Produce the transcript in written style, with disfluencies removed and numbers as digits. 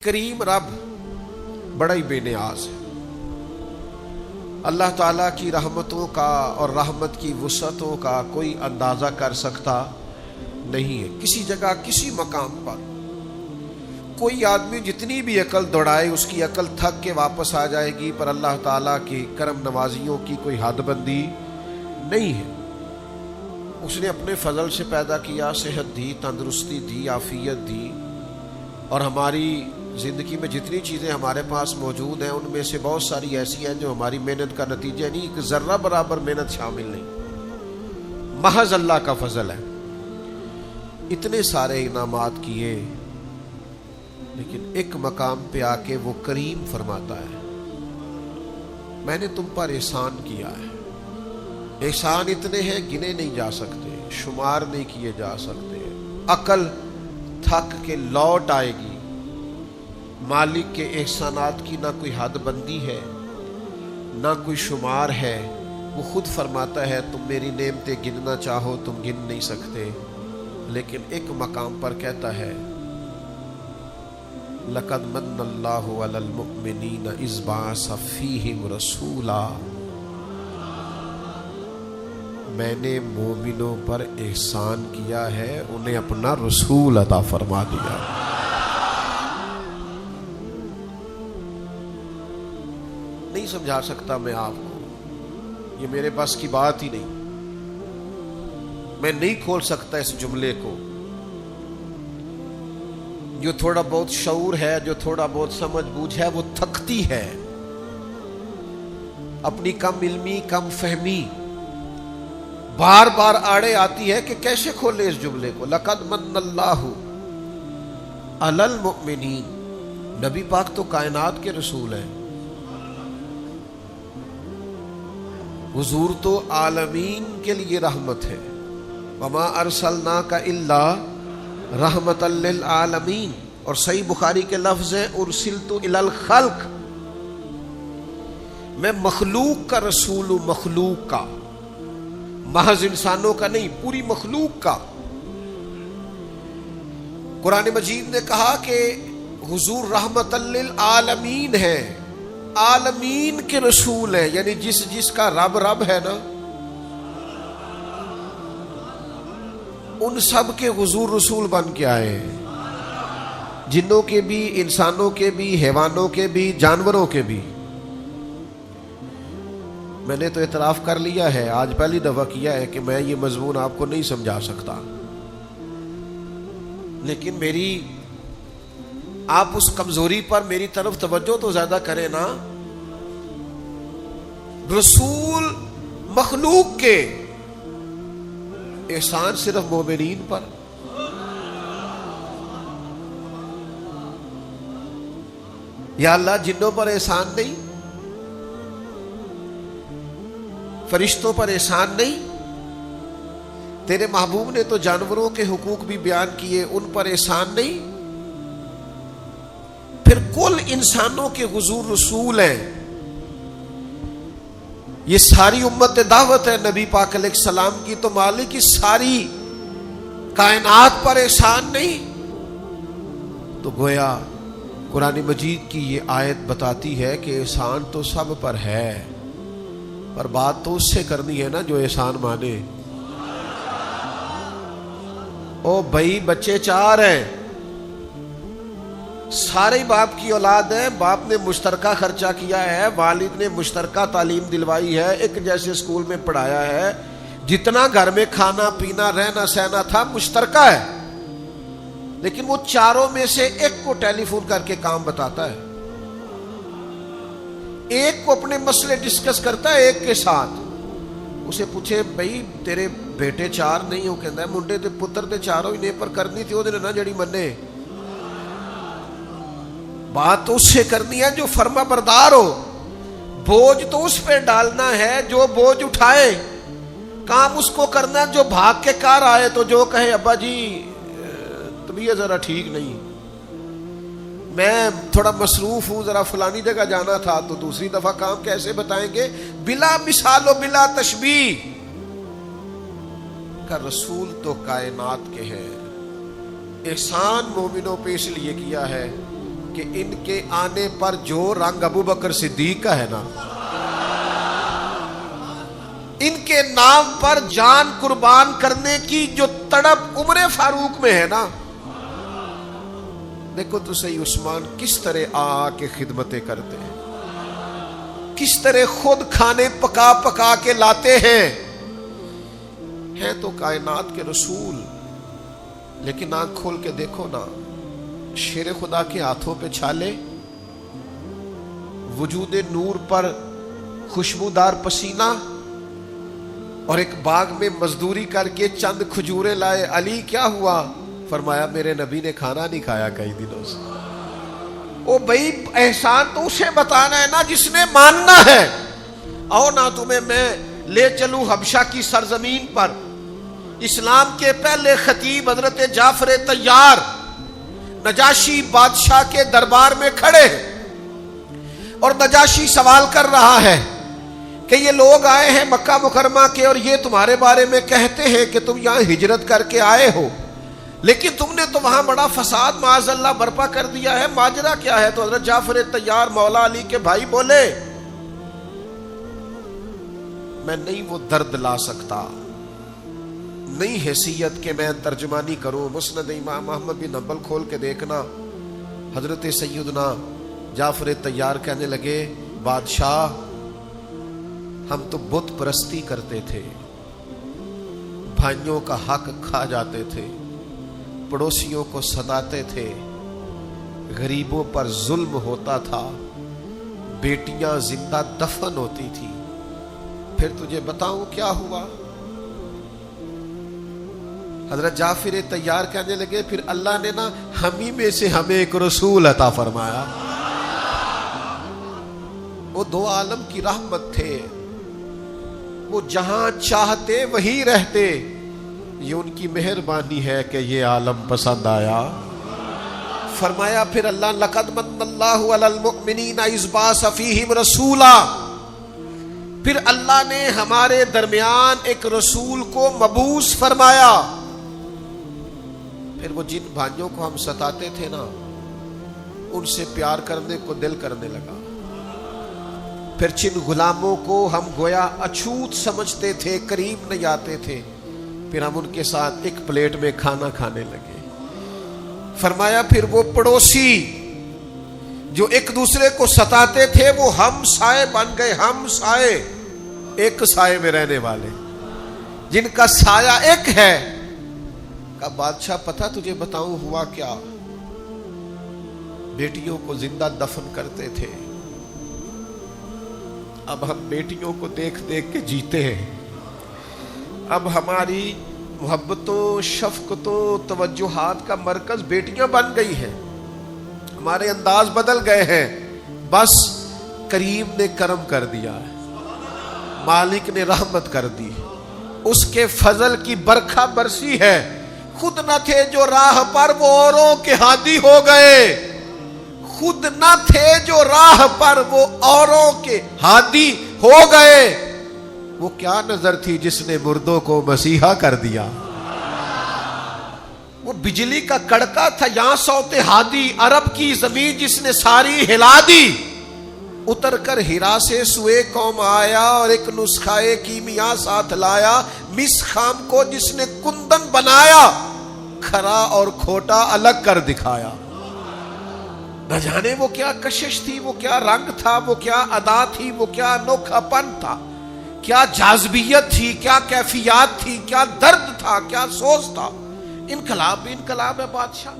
کریم رب بڑا ہی بے نیاز ہے۔ اللہ تعالیٰ کی رحمتوں کا اور رحمت کی وسعتوں کا کوئی اندازہ کر سکتا نہیں ہے۔ کسی جگہ کسی مقام پر کوئی آدمی جتنی بھی عقل دوڑائے اس کی عقل تھک کے واپس آ جائے گی، پر اللہ تعالیٰ کی کرم نوازیوں کی کوئی حد بندی نہیں ہے۔ اس نے اپنے فضل سے پیدا کیا، صحت دی، تندرستی دی، عافیت دی، اور ہماری زندگی میں جتنی چیزیں ہمارے پاس موجود ہیں ان میں سے بہت ساری ایسی ہیں جو ہماری محنت کا نتیجہ نہیں، ایک ذرہ برابر محنت شامل نہیں، محض اللہ کا فضل ہے۔ اتنے سارے انعامات کیے، لیکن ایک مقام پہ آ کے وہ کریم فرماتا ہے، میں نے تم پر احسان کیا ہے۔ احسان اتنے ہیں گنے نہیں جا سکتے، شمار نہیں کیے جا سکتے۔ عقل تھک کے لوٹ آئے گی۔ مالک کے احسانات کی نہ کوئی حد بندی ہے، نہ کوئی شمار ہے۔ وہ خود فرماتا ہے تم میری نعمتیں گننا چاہو تم گن نہیں سکتے، لیکن ایک مقام پر کہتا ہے لَقَدْ مَنَّ اللَّهُ عَلَى الْمُؤْمِنِينَ إِذْ بَعَثَ فِيهِمْ رَسُولًا۔ میں نے مومنوں پر احسان کیا ہے، انہیں اپنا رسول عطا فرما دیا۔ نہیں سمجھا سکتا میں آپ کو، یہ میرے بس کی بات ہی نہیں، میں نہیں کھول سکتا اس جملے کو۔ جو تھوڑا بہت شعور ہے، جو تھوڑا بہت سمجھ بوجھ ہے، وہ تھکتی ہے۔ اپنی کم علمی، کم فہمی بار بار آڑے آتی ہے کہ کیسے کھولے اس جملے کو۔ لَقَدْ مَنَّ اللَّهُ عَلَى الْمُؤْمِنِينَ، نبی پاک تو کائنات کے رسول ہیں، حضور تو عالمین کے لیے رحمت ہے۔ وَمَا أَرْسَلْنَاكَ إِلَّا رَحْمَةً لِلْعَالَمِينَ، اور صحیح بخاری کے لفظ ہیں أُرْسِلْتُ إِلَى الْخَلْقِ، میں مخلوق کا رسول ہوں، مخلوق کا، محض انسانوں کا نہیں، پوری مخلوق کا۔ قرآن مجید نے کہا کہ حضور رحمت للعالمین ہے، عالمین کے رسول ہیں، یعنی جس کا رب رب ہے نا، ان سب کے حضور رسول بن کے آئے ہیں، جنوں کے بھی، انسانوں کے بھی، حیوانوں کے بھی، جانوروں کے بھی۔ میں نے تو اعتراف کر لیا ہے، آج پہلی دفعہ کیا ہے کہ میں یہ مضمون آپ کو نہیں سمجھا سکتا، لیکن میری آپ اس کمزوری پر میری طرف توجہ تو زیادہ کریں نا۔ رسول مخلوق کے، احسان صرف مومنین پر۔ یا اللہ جنوں پر احسان نہیں، فرشتوں پر احسان نہیں، تیرے محبوب نے تو جانوروں کے حقوق بھی بیان کیے، ان پر احسان نہیں، پھر کل انسانوں کے حضور رسول ہیں۔ یہ ساری امت دعوت ہے نبی پاک علیہ السلام کی، تو مالک کی ساری کائنات پر احسان نہیں؟ تو گویا قرآن مجید کی یہ آیت بتاتی ہے کہ احسان تو سب پر ہے، پر بات تو اس سے کرنی ہے نا جو احسان مانے۔ او بھائی بچے چار ہیں، سارے باپ کی اولاد ہیں، باپ نے مشترکہ خرچہ کیا ہے، والد نے مشترکہ تعلیم دلوائی ہے، ایک جیسے اسکول میں پڑھایا ہے، جتنا گھر میں کھانا پینا رہنا سہنا تھا مشترکہ ہے، لیکن وہ چاروں میں سے ایک کو ٹیلی فون کر کے کام بتاتا ہے، ایک کو اپنے مسئلے ڈسکس کرتا ہے ایک کے ساتھ۔ اسے پوچھے بھائی تیرے بیٹے چار نہیں ہو، کہتا ہے منڈے تے پتر تے چاروں ہی نے، پر کرنی تھی وہ دن نا جڑی منے۔ بات تو اس سے کرنی ہے جو فرما بردار ہو، بوجھ تو اس پہ ڈالنا ہے جو بوجھ اٹھائے، کام اس کو کرنا جو بھاگ کے کار آئے، تو جو کہے ابا جی طبیعت ذرا ٹھیک نہیں، میں تھوڑا مصروف ہوں، ذرا فلانی جگہ جانا تھا، تو دوسری دفعہ کام کیسے بتائیں گے؟ بلا مثال و بلا تشبیہ کا رسول تو کائنات کے ہیں۔ احسان مومنوں پہ اس لیے کیا ہے کہ ان کے آنے پر جو رنگ ابو بکر صدیق کا ہے نا، ان کے نام پر جان قربان کرنے کی جو تڑپ عمر فاروق میں ہے نا، دیکھو تو صحیح عثمان کس طرح آ کے خدمتیں کرتے ہیں، کس طرح خود کھانے پکا پکا کے لاتے ہیں تو کائنات کے رسول، لیکن آنکھ کھول کے دیکھو نا، شیر خدا کے ہاتھوں پہ چھالے، وجود نور پر خوشبودار پسینہ، اور ایک باغ میں مزدوری کر کے چند کھجورے لائے۔ علی کیا ہوا؟ فرمایا میرے نبی نے کھانا نہیں کھایا کئی دنوں سے۔ او بھائی احسان تو اسے بتانا ہے نا جس نے ماننا ہے۔ آؤ نا تمہیں میں لے چلوں حبشہ کی سرزمین پر، اسلام کے پہلے خطیب حضرت جعفر طیار نجاشی بادشاہ کے دربار میں کھڑے ہیں، اور نجاشی سوال کر رہا ہے کہ یہ لوگ آئے ہیں مکہ مکرمہ کے اور یہ تمہارے بارے میں کہتے ہیں کہ تم یہاں ہجرت کر کے آئے ہو، لیکن تم نے تو وہاں بڑا فساد معاذ اللہ برپا کر دیا ہے، ماجرا کیا ہے؟ تو حضرت جعفر طیار مولا علی کے بھائی بولے میں نہیں وہ درد لا سکتا، نہیں حیثیت کہ میں ترجمانی کروں۔ مسند امام احمد بن حنبل کھول کے دیکھنا، حضرت سیدنا جعفر طیار کہنے لگے بادشاہ ہم تو بت پرستی کرتے تھے، بھائیوں کا حق کھا جاتے تھے، پڑوسیوں کو ستاتے تھے، غریبوں پر ظلم ہوتا تھا، بیٹیاں زندہ دفن ہوتی تھی، پھر تجھے بتاؤں کیا ہوا؟ حضرت جعفر طیار کہنے لگے پھر اللہ نے نا ہمیں میں سے ہمیں ایک رسول عطا فرمایا، وہ دو عالم کی رحمت تھے، وہ جہاں چاہتے وہی رہتے، یہ ان کی مہربانی ہے کہ یہ عالم پسند آیا۔ فرمایا پھر اللہ لقد من اللہ علی المؤمنین اذ بعث فیہم رسولا، پھر اللہ نے ہمارے درمیان ایک رسول کو مبعوث فرمایا۔ پھر وہ جن بھائیوں کو ہم ستاتے تھے نا ان سے پیار کرنے کو دل کرنے لگا، پھر جن غلاموں کو ہم گویا اچھوت سمجھتے تھے، قریب نہیں آتے تھے، پھر ہم ان کے ساتھ ایک پلیٹ میں کھانا کھانے لگے۔ فرمایا پھر وہ پڑوسی جو ایک دوسرے کو ستاتے تھے وہ ہم سائے بن گئے، ہم سائے، ایک سائے میں رہنے والے، جن کا سایہ ایک ہے۔ کہا بادشاہ پتہ تجھے بتاؤں ہوا کیا؟ بیٹیوں کو زندہ دفن کرتے تھے، اب ہم بیٹیوں کو دیکھ دیکھ کے جیتے ہیں، اب ہماری محبتوں شفقتوں توجہات کا مرکز بیٹیاں بن گئی ہیں، ہمارے انداز بدل گئے ہیں، بس کریم نے کرم کر دیا ہے، مالک نے رحمت کر دی، اس کے فضل کی برکھا برسی ہے، خود نہ تھے جو راہ پر وہ اوروں کے ہادی ہو گئے، خود نہ تھے جو راہ پر وہ اوروں کے ہادی ہو گئے، وہ کیا نظر تھی جس نے مردوں کو مسیحا کر دیا، وہ بجلی کا کڑکا تھا یہاں صوت ہادی، عرب کی زمین جس نے ساری ہلا دی، اتر کر ہیرا سے سوئے قوم آیا اور ایک نسخہ کیمیا ساتھ لایا، مس خام کو جس نے کندن بنایا، کھرا اور کھوٹا الگ کر دکھایا۔ نہ جانے وہ کیا کشش تھی، وہ کیا رنگ تھا، وہ کیا ادا تھی، وہ کیا انوکھا پن تھا، کیا جاذبیت تھی، کیا کیفیات تھی، کیا درد تھا، کیا سوز تھا۔ انقلاب بھی انقلاب ہے بادشاہ۔